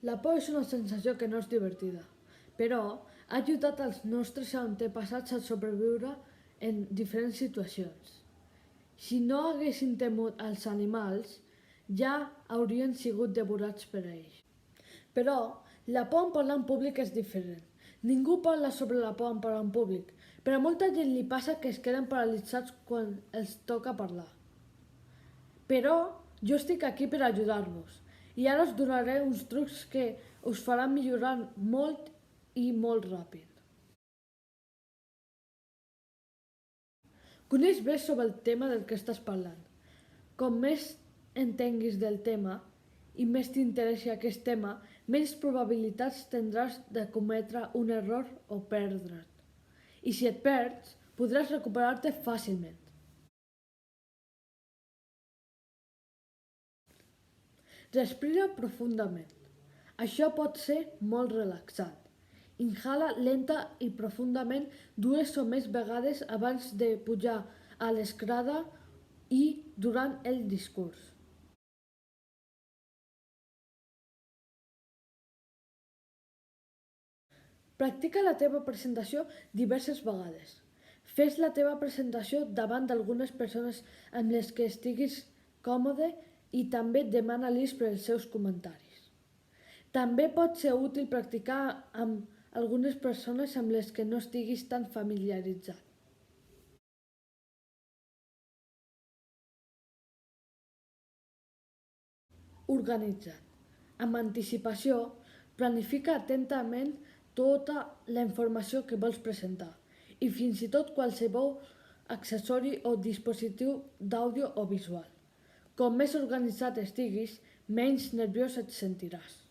La por és una sensació que no és divertida, però ha ajudat els nostres antepassats a sobreviure en diferents situacions. Si no haguessin temut els animals, ja haurien sigut devorats per ells. Però la por en parlar en públic és diferent. Ningú parla sobre la por en parlar en públic, però a molta gent li passa que es queden paralitzats quan els toca parlar. Però jo estic aquí per ajudar-vos i ara us donaré uns trucs que us faran millorar molt i molt ràpid. Coneix bé sobre el tema del que estàs parlant. Com més entenguis del tema i més t'interessi aquest tema, menys probabilitats tindràs de cometre un error o perdre't. I si et perds, podràs recuperar-te fàcilment. Respira profundament. Això pot ser molt relaxant. Inhala lenta i profundament 2 o més vegades abans de pujar a l'escrada i durant el discurs. Practica la teva presentació diverses vegades. Fes la teva presentació davant d'algunes persones amb les que estiguis còmode i també demana-lis per els seus comentaris. També pot ser útil practicar amb algunes persones amb les que no estiguis tan familiaritzat. Organitza't. Amb anticipació, planifica atentament tota la informació que vols presentar i fins i tot qualsevol accessori o dispositiu d'àudio o visual. Com més organitzat estiguis, menys nerviós et sentiràs.